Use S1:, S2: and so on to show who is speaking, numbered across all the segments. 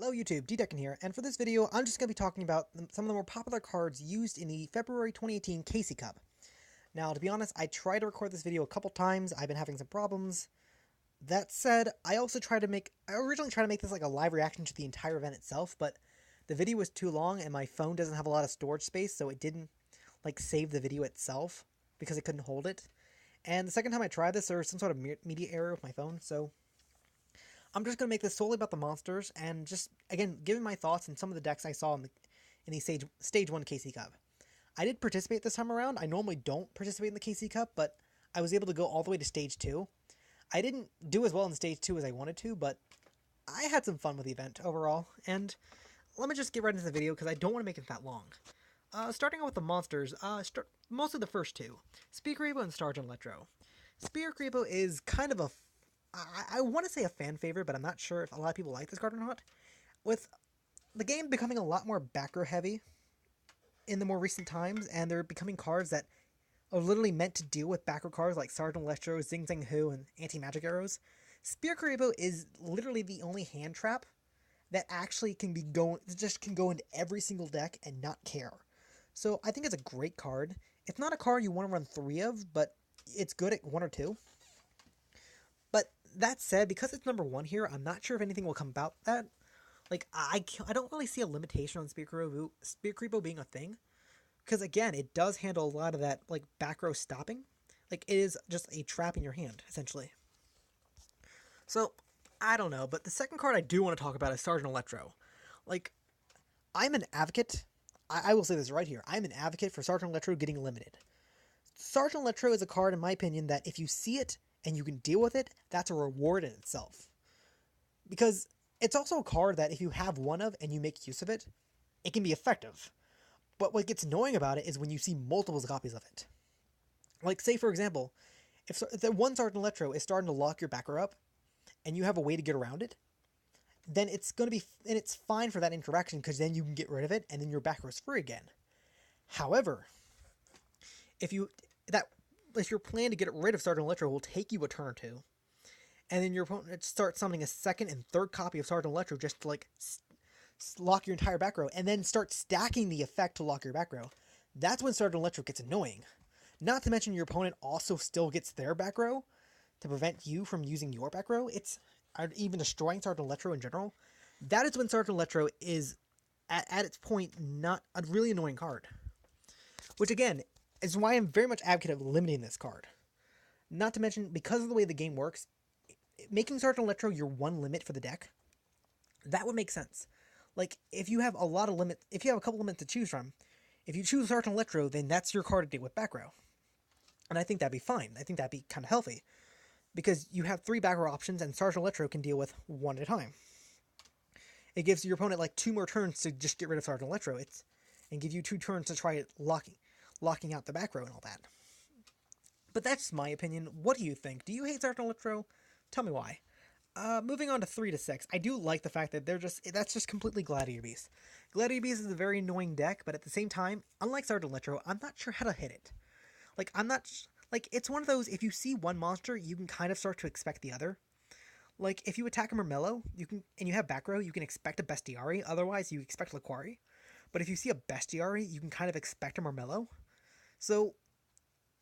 S1: Hello YouTube, D-Decken here, and for this video I'm just going to be talking about some of the more popular cards used in the February 2018 KC Cup. Now, to be honest, I tried to record this video a couple times, I've been having some problems. That said, I originally tried to make this like a live reaction to the entire event itself, but the video was too long and my phone doesn't have a lot of storage space, so it didn't like save the video itself because it couldn't hold it. And the second time I tried this, there was some sort of media error with my phone, so I'm just going to make this solely about the monsters, and just, again, giving my thoughts on some of the decks I saw in the Stage 1 KC Cup. I did participate this time around. I normally don't participate in the KC Cup, but I was able to go all the way to Stage 2. I didn't do as well in Stage 2 as I wanted to, but I had some fun with the event overall, and let me just get right into the video because I don't want to make it that long. Starting out with the monsters, mostly the first two, Spear Creepo and Sargent Electro. Spear Creepo is kind of a I want to say a fan favorite, but I'm not sure if a lot of people like this card or not. With the game becoming a lot more back row heavy in the more recent times, and they're becoming cards that are literally meant to deal with back row cards like Sargent Electro, Zing Zang Hu, and anti-magic arrows, Spear Creepo is literally the only hand trap that actually can go into every single deck and not care. So I think it's a great card. It's not a card you want to run 3 of, but it's good at 1 or 2. But that said, because it's number 1 here, I'm not sure if anything will come about that. Like, I don't really see a limitation on Spear Creepo being a thing. Because, again, it does handle a lot of that, like, back row stopping. Like, it is just a trap in your hand, essentially. So, I don't know. But the second card I do want to talk about is Sargent Electro. Like, I'm an advocate. I will say this right here. I'm an advocate for Sargent Electro getting limited. Sargent Electro is a card, in my opinion, that if you see it, and you can deal with it, that's a reward in itself. Because it's also a card that if you have one of and you make use of it, it can be effective. But what gets annoying about it is when you see multiple copies of it. Like, say for example, if the one Sargent Electro is starting to lock your backer up, and you have a way to get around it, then it's fine for that interaction because then you can get rid of it and then your backer is free again. However, if your plan to get rid of Sargent Electro will take you a turn or two, and then your opponent starts summoning a second and third copy of Sargent Electro just to like lock your entire back row, and then start stacking the effect to lock your back row, that's when Sargent Electro gets annoying. Not to mention your opponent also still gets their back row to prevent you from using your back row. It's even destroying Sargent Electro in general. That is when Sargent Electro is at its point not a really annoying card. Which again is why I'm very much advocate of limiting this card. Not to mention, because of the way the game works, making Sargent Electro your one limit for the deck, that would make sense. Like, if you have if you have a couple limits to choose from, if you choose Sargent Electro, then that's your card to deal with back row. And I think that'd be fine. I think that'd be kind of healthy. Because you have 3 back row options, and Sargent Electro can deal with 1 at a time. It gives your opponent like 2 more turns to just get rid of Sargent Electro. And give you 2 turns to try locking out the back row and all that. But that's my opinion. What do you think? Do you hate Sargent Electro? Tell me why. Moving on to 3 to 6, I do like the fact that that's just completely Gladiator Beast. Gladiator Beast is a very annoying deck, but at the same time, unlike Sargent Electro, I'm not sure how to hit it. Like, it's one of those, if you see one monster, you can kind of start to expect the other. Like, if you attack a Murmello, and you have back row, you can expect a Bestiari, otherwise you expect Laquari. But if you see a Bestiari, you can kind of expect a Murmello. So,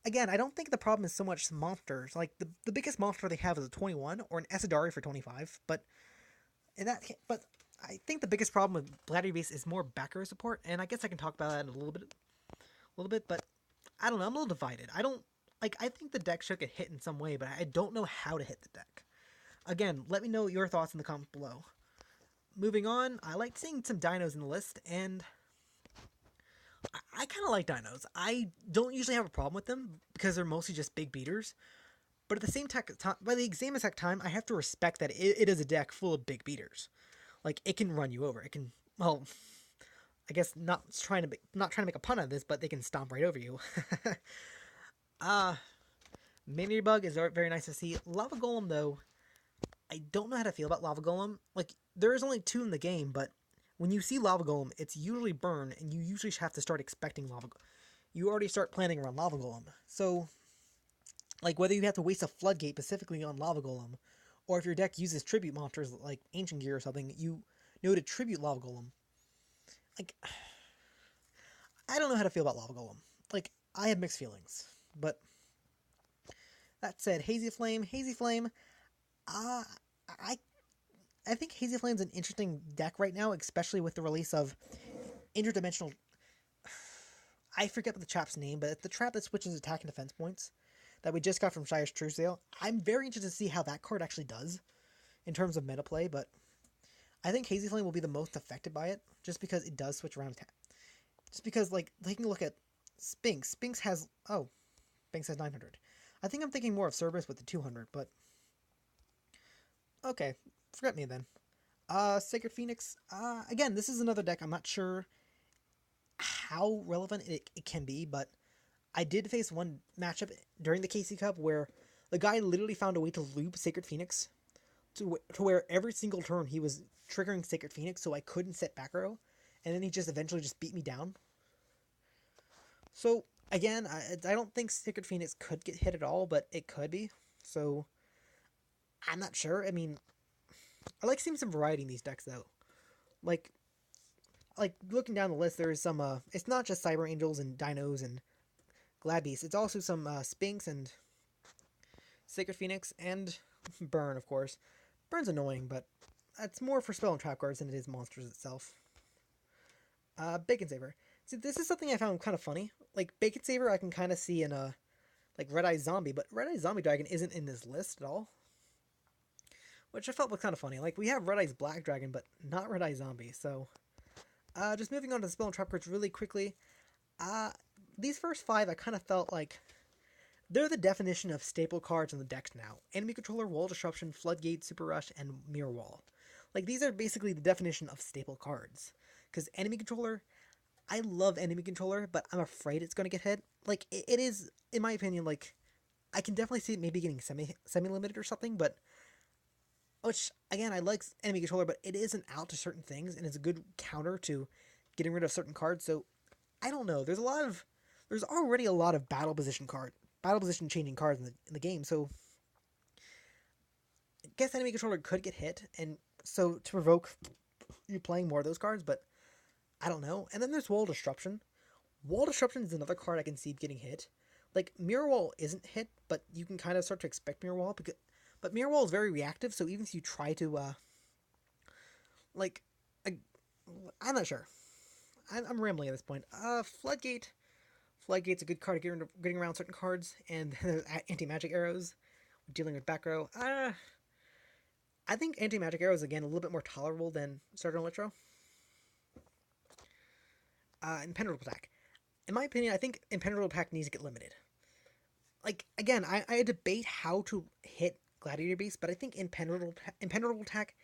S1: again, I don't think the problem is so much monsters. Like, the biggest monster they have is a 21, or an Esadari for 25, but I think the biggest problem with Gladiator Beast is more backer support, and I guess I can talk about that in a little bit, but I don't know, I'm a little divided. I think the deck should get hit in some way, but I don't know how to hit the deck. Again, let me know your thoughts in the comments below. Moving on, I like seeing some dinos in the list, and I kind of like dinos. I don't usually have a problem with them because they're mostly just big beaters. But at the same time, by the same exact time, I have to respect that it is a deck full of big beaters. Like, it can run you over. It can, well, I guess not trying to make a pun on this, but they can stomp right over you. Mini Bug is very nice to see. Lava Golem, though, I don't know how to feel about Lava Golem. Like, there is only 2 in the game, but when you see Lava Golem, it's usually burn, and you usually have to start expecting Lava Golem. You already start planning around Lava Golem. So, like, whether you have to waste a Floodgate specifically on Lava Golem, or if your deck uses tribute monsters like Ancient Gear or something, you Noted Tribute Lava Golem. Like, I don't know how to feel about Lava Golem. Like, I have mixed feelings. But that said, Hazy Flame, I I think Hazy Flame's an interesting deck right now, especially with the release of interdimensional. I forget the trap's name, but it's the trap that switches attack and defense points that we just got from Shire's True Sale. I'm very interested to see how that card actually does in terms of meta play, but I think Hazy Flame will be the most affected by it, just because it does switch around attack. Just because, like, taking a look at Spinks. Spinks has 900. I think I'm thinking more of Cerberus with the 200, but okay, forget me then. Sacred Phoenix. Again, this is another deck I'm not sure how relevant it can be, but I did face one matchup during the KC Cup where the guy literally found a way to loop Sacred Phoenix to where every single turn he was triggering Sacred Phoenix, so I couldn't set back row, and then he just eventually just beat me down. So again, I don't think Sacred Phoenix could get hit at all, but it could be. So I'm not sure. I mean, I like seeing some variety in these decks though. Like looking down the list, there is some. It's not just Cyber Angels and Dinos and Glad Beasts. It's also some Spinks and Sacred Phoenix and Burn, of course. Burn's annoying, but that's more for spell and trap cards than it is monsters itself. Bacon Saver. See, this is something I found kind of funny. Like, Bacon Saver I can kind of see in a like Red Eye Zombie, but Red Eye Zombie Dragon isn't in this list at all. Which I felt was kind of funny. Like, we have Red Eye's Black Dragon, but not Red Eye Zombie, so... just moving on to the spell and trap cards really quickly. These first 5 I kind of felt like... They're the definition of staple cards in the decks now. Enemy Controller, Wall Disruption, Floodgate, Super Rush, and Mirror Wall. Like, these are basically the definition of staple cards. Because Enemy Controller... I love Enemy Controller, but I'm afraid it's going to get hit. Like, it is, in my opinion, like... I can definitely see it maybe getting semi-limited or something, but... Which, again, I like Enemy Controller, but it isn't out to certain things, and it's a good counter to getting rid of certain cards, so... I don't know, there's already a lot of battle position changing cards in the game, so... I guess Enemy Controller could get hit, and so to provoke you playing more of those cards, but... I don't know. And then there's Wall Disruption. Wall Disruption is another card I can see getting hit. Like, Mirror Wall isn't hit, but you can kind of start to expect Mirror Wall, but Mirror Wall is very reactive, so even if you try to, I'm not sure. I'm rambling at this point. Floodgate. Floodgate's a good card to getting around certain cards, and there's Anti-Magic Arrows, dealing with back row. I think Anti-Magic Arrows, again, a little bit more tolerable than Sargent Electro. Impenetrable Attack. In my opinion, I think Impenetrable Attack needs to get limited. Like, again, I debate how to hit Gladiator Beast, but I think Impenetrable Attack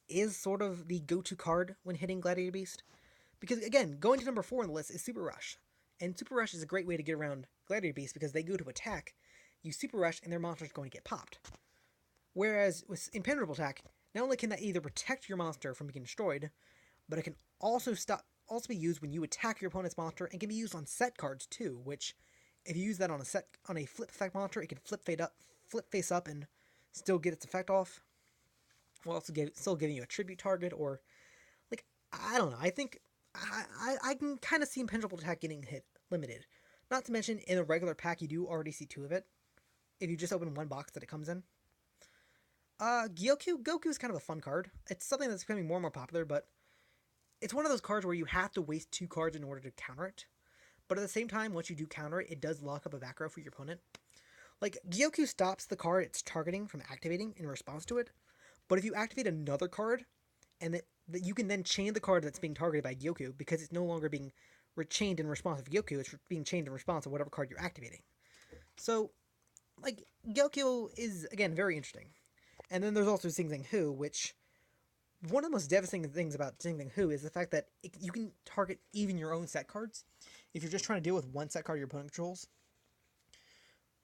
S1: is sort of the go-to card when hitting Gladiator Beast. Because, again, going to number 4 on the list is Super Rush. And Super Rush is a great way to get around Gladiator Beast because they go to attack, you Super Rush, and their monster's going to get popped. Whereas with Impenetrable Attack, not only can that either protect your monster from being destroyed, but it can also be used when you attack your opponent's monster, and can be used on set cards too, which if you use that on a flip effect monster, it can flip face up and still get its effect off, while also still giving you a tribute target, or like, I don't know. I think I can kind of see Impenetrable Attack getting hit limited. Not to mention, in a regular pack, you do already see 2 of it if you just open one box that it comes in. Goku is kind of a fun card. It's something that's becoming more and more popular, but it's one of those cards where you have to waste 2 cards in order to counter it. But at the same time, once you do counter it, it does lock up a back row for your opponent. Like, Goku stops the card it's targeting from activating in response to it. But if you activate another card, and that you can then chain the card that's being targeted by Goku, because it's no longer being chained in response of Goku, it's being chained in response of whatever card you're activating. So, like, Goku is, again, very interesting. And then there's also Xing Zheng Hu, which... One of the most devastating things about Xing Zheng Hu is the fact that you can target even your own set cards if you're just trying to deal with one set card your opponent controls.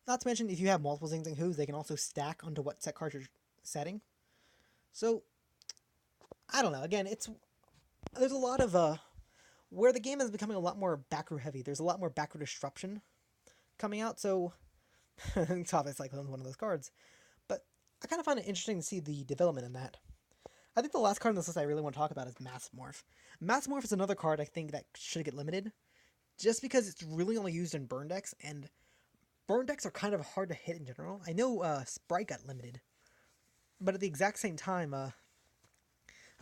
S1: Not to mention, if you have multiple Xing Zheng Hus, they can also stack onto what set cards you're setting. So, I don't know. Again, there's a lot of, where the game is becoming a lot more back row heavy. There's a lot more back row disruption coming out, so Top Cyclone is one of those cards. But I kind of find it interesting to see the development in that. I think the last card on this list I really want to talk about is Massive Morph. Massive Morph is another card I think that should get limited, just because it's really only used in burn decks, and burn decks are kind of hard to hit in general. I know Sprite got limited, but at the exact same time, I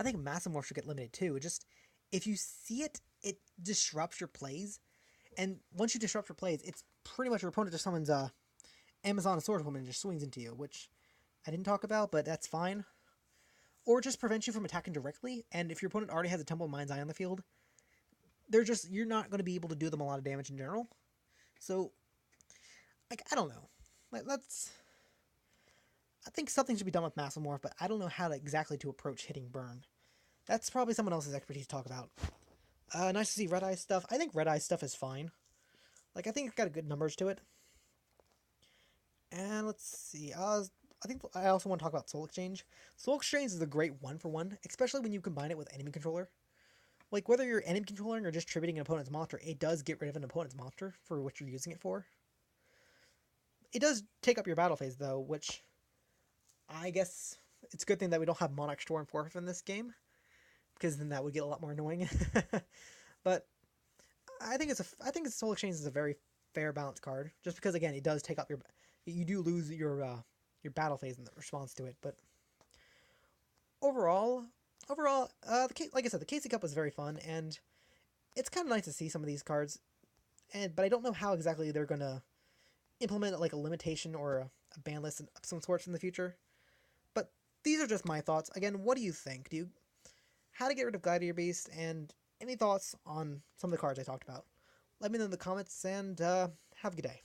S1: think Massive Morph should get limited too. Just if you see it, it disrupts your plays, and once you disrupt your plays, it's pretty much your opponent just summons Amazon Swordswoman and just swings into you, which I didn't talk about, but that's fine. Or just prevents you from attacking directly, and if your opponent already has a Temple of Mind's Eye on the field, you're not going to be able to do them a lot of damage in general. So, like, I don't know. I think something should be done with Massive Morph, but I don't know how exactly to approach hitting burn. That's probably someone else's expertise to talk about. Nice to see Red Eye stuff. I think Red Eye stuff is fine. Like, I think it's got good numbers to it. And let's see. I think I also want to talk about Soul Exchange. Soul Exchange is a great 1-for-1, especially when you combine it with Enemy Controller. Like, whether you're enemy controlling or just tributing an opponent's monster, it does get rid of an opponent's monster for what you're using it for. It does take up your battle phase, though, which I guess it's a good thing that we don't have Monarch Storm 4th in this game, because then that would get a lot more annoying. But I think Soul Exchange is a very fair balanced card, just because again it does take up you do lose your battle phase in the response to it. But overall, like I said, the KC Cup was very fun, and it's kind of nice to see some of these cards, but I don't know how exactly they're gonna implement like a limitation or a ban list of some sorts in the future. But these are just my thoughts. Again, what do you think? How to get rid of Gladiator Beast, and any thoughts on some of the cards I talked about? Let me know in the comments, and have a good day.